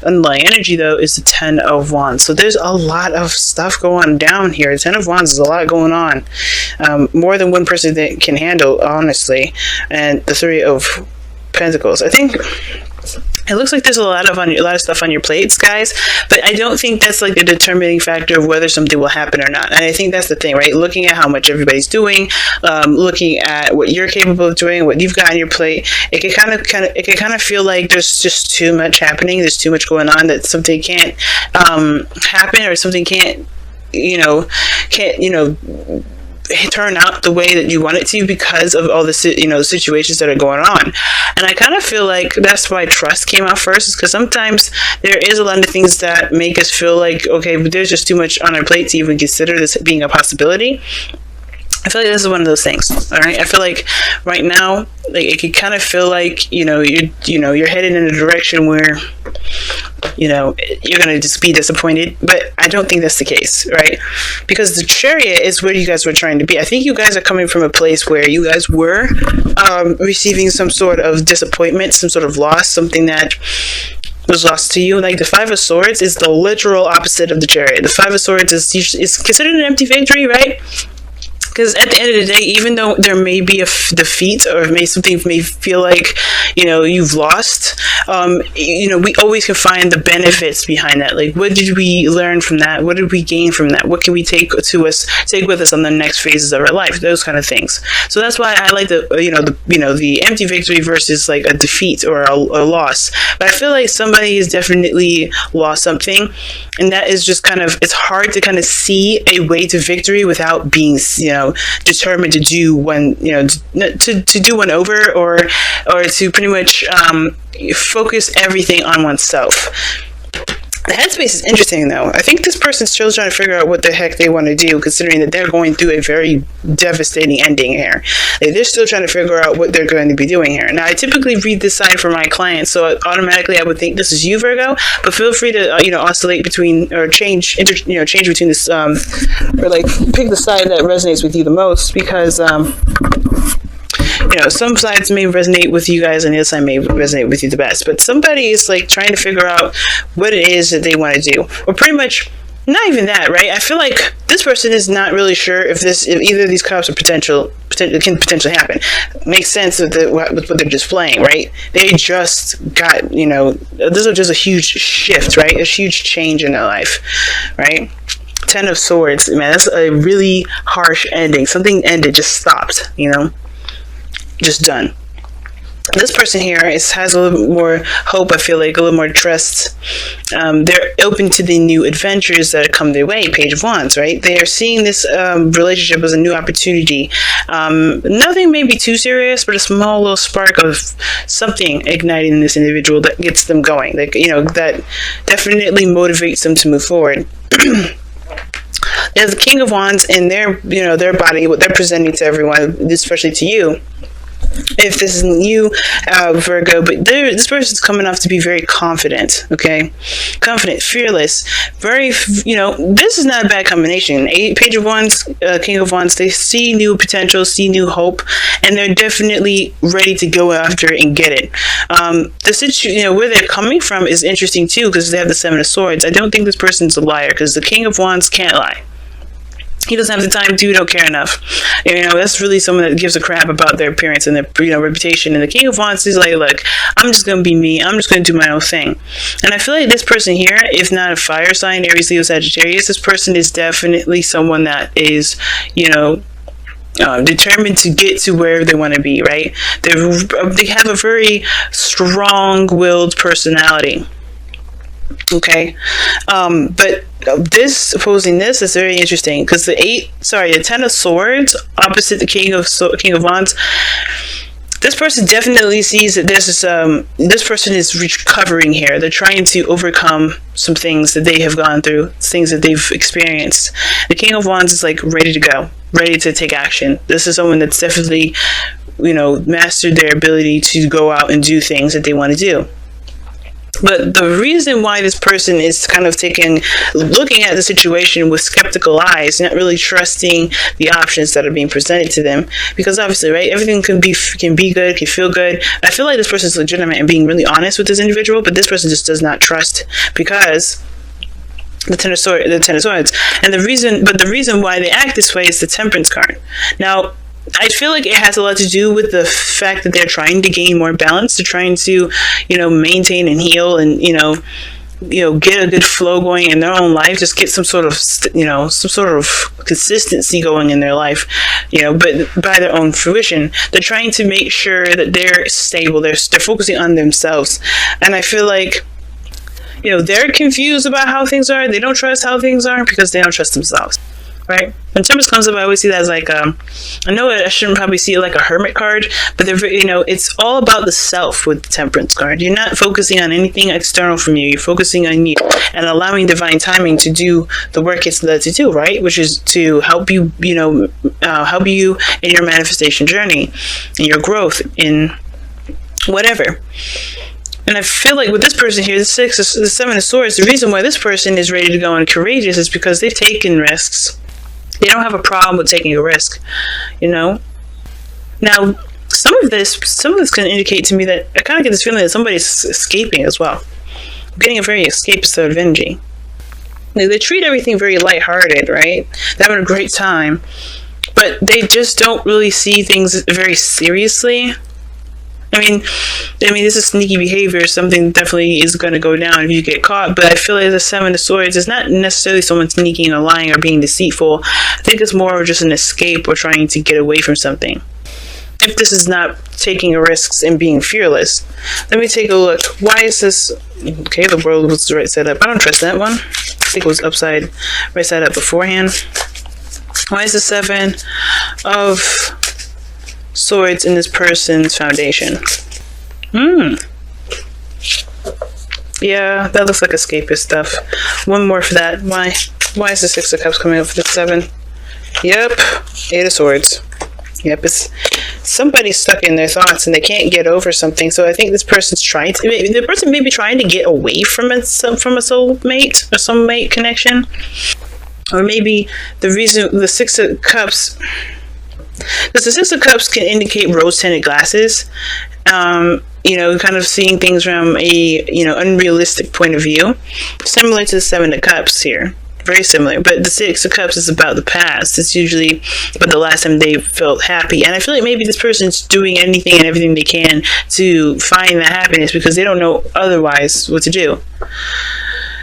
underlying energy, though, is the Ten of Wands. So there's a lot of stuff going down here. The Ten of Wands is a lot going on. More than one person that can handle, honestly. And the Three of Pentacles. I think it looks like there's a lot of stuff on your plates, guys, but I don't think that's like the determining factor of whether something will happen or not. And I think that's the thing, right? Looking at how much everybody's doing, looking at what you're capable of doing, what you've got on your plate, it can kind of feel like there's just too much happening. There's too much going on that something can't happen, or something can't turn out the way that you want it to because of all the situations that are going on. And I kind of feel like that's why trust came out first, is because sometimes there is a lot of things that make us feel like, okay, but there's just too much on our plate to even consider this being a possibility. I feel like this is one of those things. All right, I feel like right now, like, it could kind of feel like you're headed in a direction where you're gonna just be disappointed, but I don't think that's the case, right? Because the Chariot is where you guys were trying to be. I think you guys are coming from a place where you guys were receiving some sort of disappointment, some sort of loss, something that was lost to you. Like the Five of Swords is the literal opposite of the Chariot. The Five of Swords is considered an empty victory, right? Because at the end of the day, even though there may be a defeat, or something may feel like, you've lost, we always can find the benefits behind that. Like, what did we learn from that? What did we gain from that? What can we take with us on the next phases of our life? Those kind of things. So that's why I like the empty victory versus like a defeat or a loss. But I feel like somebody has definitely lost something, and that is just it's hard to kind of see a way to victory without being, determined to do one, to do one over, or to pretty much focus everything on oneself. The headspace is interesting, though. I think this person's still trying to figure out what the heck they want to do, considering that they're going through a very devastating ending here. They're still trying to figure out what they're going to be doing here. Now, I typically read this side for my clients, so automatically I would think this is you, Virgo. But feel free to oscillate between, or change between this, or like pick the side that resonates with you the most, because some sides may resonate with you guys and the other side may resonate with you the best. But somebody is like trying to figure out what it is that they want to do. Or pretty much, not even that, right? I feel like this person is not really sure if either of these cups are can potentially happen. Makes sense with what they're displaying, right? They just got, this was just a huge shift, right? A huge change in their life, right? Ten of Swords, man, that's a really harsh ending. Something ended, just stopped, just done. This person here has a little bit more hope, I feel like, a little more trust. They're open to the new adventures that come their way. Page of Wands, right? They are seeing this relationship as a new opportunity. Nothing may be too serious, but a small little spark of something igniting in this individual that gets them going. Like, that definitely motivates them to move forward. There's the King of Wands in their body, what they're presenting to everyone, especially to you. If this isn't you, Virgo, but this person's coming off to be very confident, okay? Confident, fearless, very, this is not a bad combination. Page of Wands, King of Wands, they see new potential, see new hope, and they're definitely ready to go after it and get it. Where they're coming from is interesting too, because they have the Seven of Swords. I don't think this person's a liar, because the King of Wands can't lie. He doesn't have the time to, don't care enough. That's really someone that gives a crap about their appearance and their reputation. And the King of Wands is like, look, I'm just going to be me. I'm just going to do my own thing. And I feel like this person here, if not a fire sign, Aries, Leo, Sagittarius, this person is definitely someone that is, determined to get to where they want to be, right? They have a very strong-willed personality. Okay, but this opposing this is very interesting, because the Ten of Swords opposite the King of Wands. This person definitely sees that this person is recovering here. They're trying to overcome some things that they have gone through, things that they've experienced. The King of Wands is like ready to go, ready to take action. This is someone that's definitely, mastered their ability to go out and do things that they want to do. But the reason why this person is kind of looking at the situation with skeptical eyes, not really trusting the options that are being presented to them, because obviously, right, everything can be good, can feel good. I feel like this person is legitimate and being really honest with this individual, but this person just does not trust, because the Ten of Swords, and the reason why they act this way is the Temperance card. Now, I feel like it has a lot to do with the fact that they're trying to gain more balance. They're trying to, maintain and heal, and get a good flow going in their own life. Just get some sort of consistency going in their life, but by their own fruition. They're trying to make sure that they're stable. They're focusing on themselves, and I feel like, they're confused about how things are. They don't trust how things are because they don't trust themselves. Right? When Temperance comes up, I always see that as like, I know I shouldn't probably see it like a Hermit card, but it's all about the self with the Temperance card. You're not focusing on anything external from you. You're focusing on you and allowing divine timing to do the work it's led to do, right? Which is to help you, help you in your manifestation journey, in your growth, in whatever. And I feel like with this person here, the Seven of Swords, the reason why this person is ready to go and courageous is because they've taken risks. They don't have a problem with taking a risk, Now, some of this can indicate to me that I kind of get this feeling that somebody's escaping as well. I'm getting a very escapist sort of energy. They treat everything very lighthearted, right? They're having a great time, but they just don't really see things very seriously. I mean, this is sneaky behavior. Something definitely is going to go down if you get caught. But I feel like the Seven of Swords is not necessarily someone sneaking or lying or being deceitful. I think it's more of just an escape or trying to get away from something. If this is not taking risks and being fearless. Let me take a look. Why is this... Okay, the world was right side up. I don't trust that one. I think it was right side up beforehand. Why is the Seven of Swords in this person's foundation? Yeah, that looks like escapist stuff. One more for that. Why is the Six of Cups coming up for the Seven? Yep, Eight of Swords. Yep, it's somebody stuck in their thoughts and they can't get over something. So I think this person's the person may be trying to get away from a soulmate connection, or maybe the reason the Six of Cups. Because the Six of Cups can indicate rose-tinted glasses, kind of seeing things from a, unrealistic point of view. Similar to the Seven of Cups here. Very similar. But the Six of Cups is about the past. It's usually about the last time they felt happy. And I feel like maybe this person's doing anything and everything they can to find that happiness because they don't know otherwise what to do.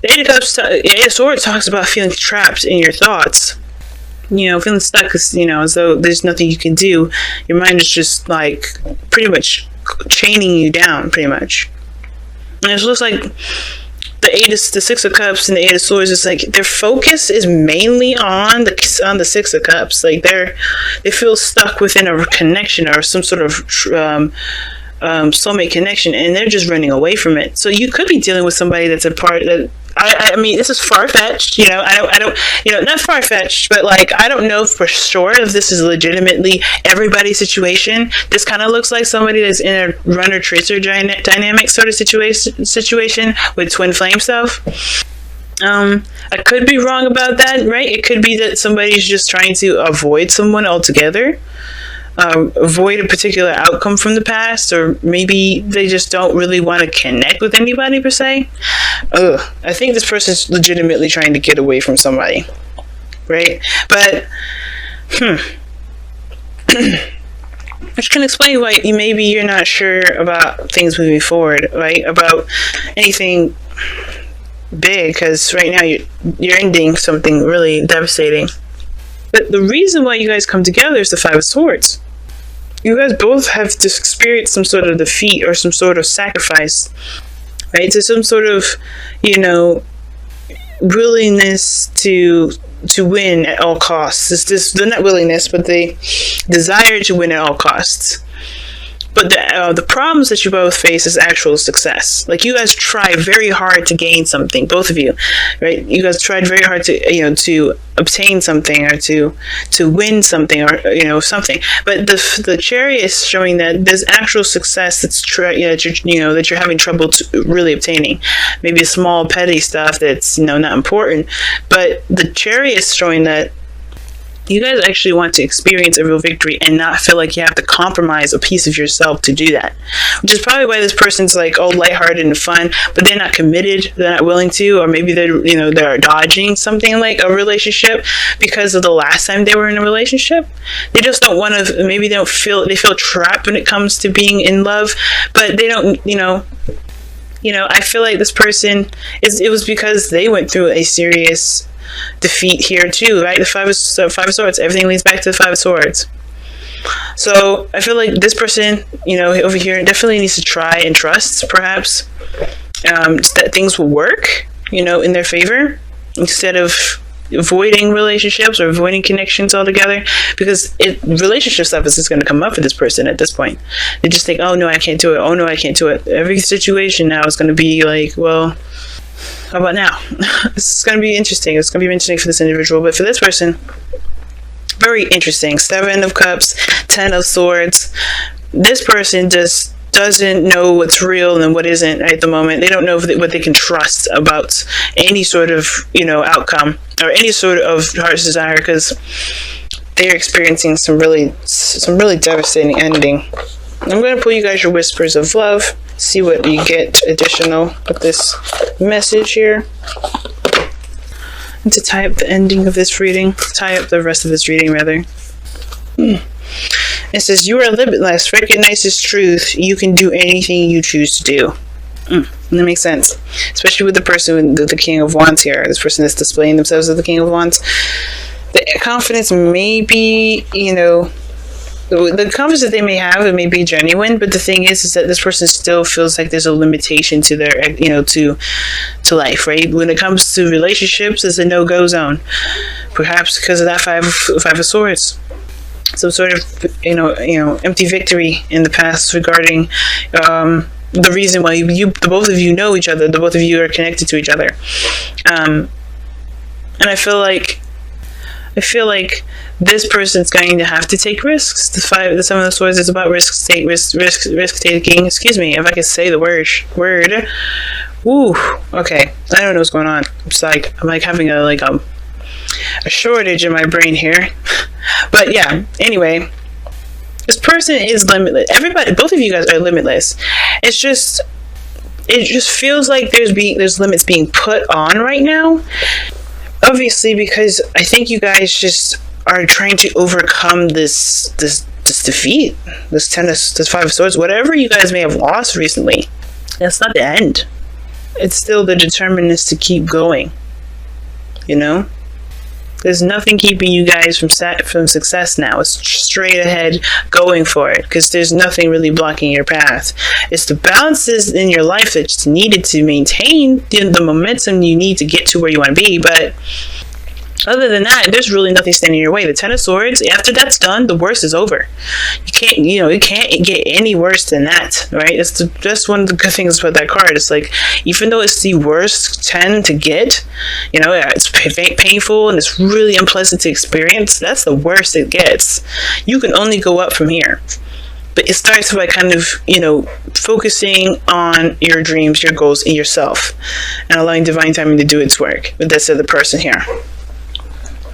The Eight of Cups, Eight of Swords talks about feeling trapped in your thoughts. Feeling stuck because, as though there's nothing you can do. Your mind is just, pretty much chaining you down, pretty much. And it looks like the Six of Cups and the Eight of Swords is like their focus is mainly on the Six of Cups. Like they feel stuck within a connection or some sort of soulmate connection, and they're just running away from it. So you could be dealing with somebody that's a part that I mean, this is far-fetched, I don't, not far-fetched, but I don't know for sure if this is legitimately everybody's situation. This kind of looks like somebody that's in a runner-tracer dynamic sort of situation with twin flame stuff. I could be wrong about that, right? It could be that somebody's just trying to avoid someone altogether. Avoid a particular outcome from the past, or maybe they just don't really want to connect with anybody per se. I think this person's legitimately trying to get away from somebody, right? But which can explain why maybe you're not sure about things moving forward, right? About anything big, because right now you're ending something really devastating. But the reason why you guys come together is the Five of Swords. You guys both have to experience some sort of defeat or some sort of sacrifice, right? So some sort of, willingness to win at all costs. Not willingness, but the desire to win at all costs. But the problems that you both face is actual success. Like, you guys try very hard to gain something, both of you, right? You guys tried very hard to, to obtain something, or to win something, or, something. But the Chariot is showing that there's actual success that you're having trouble really obtaining. Maybe small petty stuff that's, not important. But the Chariot is showing that you guys actually want to experience a real victory and not feel like you have to compromise a piece of yourself to do that. Which is probably why this person's like all lighthearted and fun, but they're not committed, they're not willing to, or maybe they're dodging something like a relationship because of the last time they were in a relationship. They just don't want to, maybe they feel trapped when it comes to being in love, but they don't, I feel like this person, it was because they went through a serious defeat here too, right? The five of swords, everything leads back to the 5 of swords. So I feel like this person, over here, definitely needs to try and trust, perhaps, that things will work, in their favor, instead of avoiding relationships or avoiding connections altogether, because relationship stuff is just going to come up for this person at this point. They just think, oh no, I can't do it. Oh no, I can't do it. Every situation now is going to be like, well, how about now? This is going to be interesting. It's going to be interesting for this individual, but for this person, very interesting. 7 of Cups, 10 of Swords. This person just doesn't know what's real and what isn't at the moment. They don't know what they can trust about any sort of, outcome or any sort of heart's desire, because they're experiencing some really devastating ending. I'm going to pull you guys your whispers of love, see what you get additional with this message here. And to tie up the ending of this reading, tie up the rest of this reading, rather. It says, you are limitless. Recognize this truth. You can do anything you choose to do. That makes sense. Especially with the person with the King of Wands here. This person is displaying themselves as the King of Wands. The confidence may be, the confidence that they may have, it may be genuine, but the thing is that this person still feels like there's a limitation to their, to life, right? When it comes to relationships, it's a no-go zone. Perhaps because of that five of swords. Some sort of, empty victory in the past regarding the reason why the both of you know each other, the both of you are connected to each other. And I feel like this person's going to have to take risks. The 7 of Swords is about risk taking. Excuse me, if I can say the word. Woo. Okay, I don't know what's going on. I'm like having a shortage in my brain here. But yeah, anyway, this person is limitless. Both of you guys are limitless. It just feels like there's limits being put on right now. Obviously, because I think you guys just are trying to overcome this defeat, this 5 of Swords, whatever you guys may have lost recently. That's not the end. It's still the determinedness to keep going. There's nothing keeping you guys from success now. It's straight ahead going for it, because there's nothing really blocking your path. It's the balances in your life that's needed to maintain the momentum you need to get to where you want to be, but other than that, there's really nothing standing in your way. The 10 of Swords, after that's done, the worst is over. You can't, it can't get any worse than that, right? It's just one of the good things about that card. It's like, even though it's the worst 10 to get, it's painful and it's really unpleasant to experience, that's the worst it gets. You can only go up from here. But it starts by kind of, focusing on your dreams, your goals, and yourself, and allowing divine timing to do its work. But that's the other person here.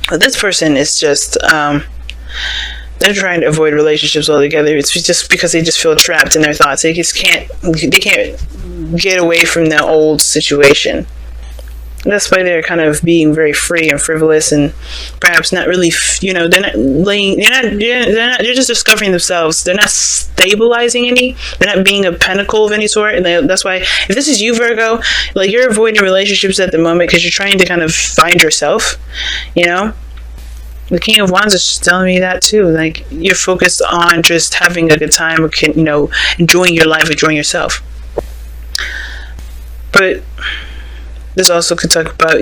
But this person is just, they're trying to avoid relationships altogether. It's just because they just feel trapped in their thoughts. They can't get away from the old situation. That's why they're kind of being very free and frivolous, and perhaps not really, they're just discovering themselves. They're not stabilizing any. They're not being a pinnacle of any sort. And that's why, if this is you, Virgo, like, you're avoiding relationships at the moment because you're trying to kind of find yourself, The King of Wands is just telling me that too. Like, you're focused on just having a good time, enjoying your life, enjoying yourself. But this also could talk about,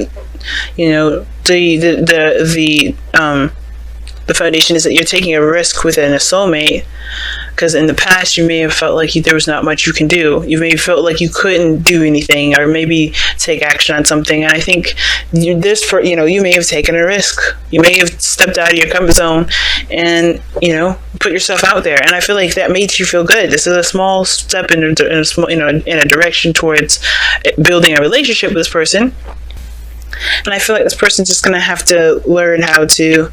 the foundation is that you're taking a risk within a soulmate, because in the past you may have felt like there was not much you can do. You may have felt like you couldn't do anything or maybe take action on something. And I think you may have taken a risk. You may have stepped out of your comfort zone and, put yourself out there. And I feel like that makes you feel good. This is a small step in a direction towards building a relationship with this person. And I feel like this person's just going to have to learn how to,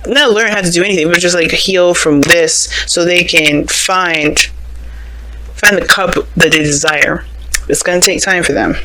not learn how to do anything, but just like heal from this so they can find the cup that they desire. It's going to take time for them.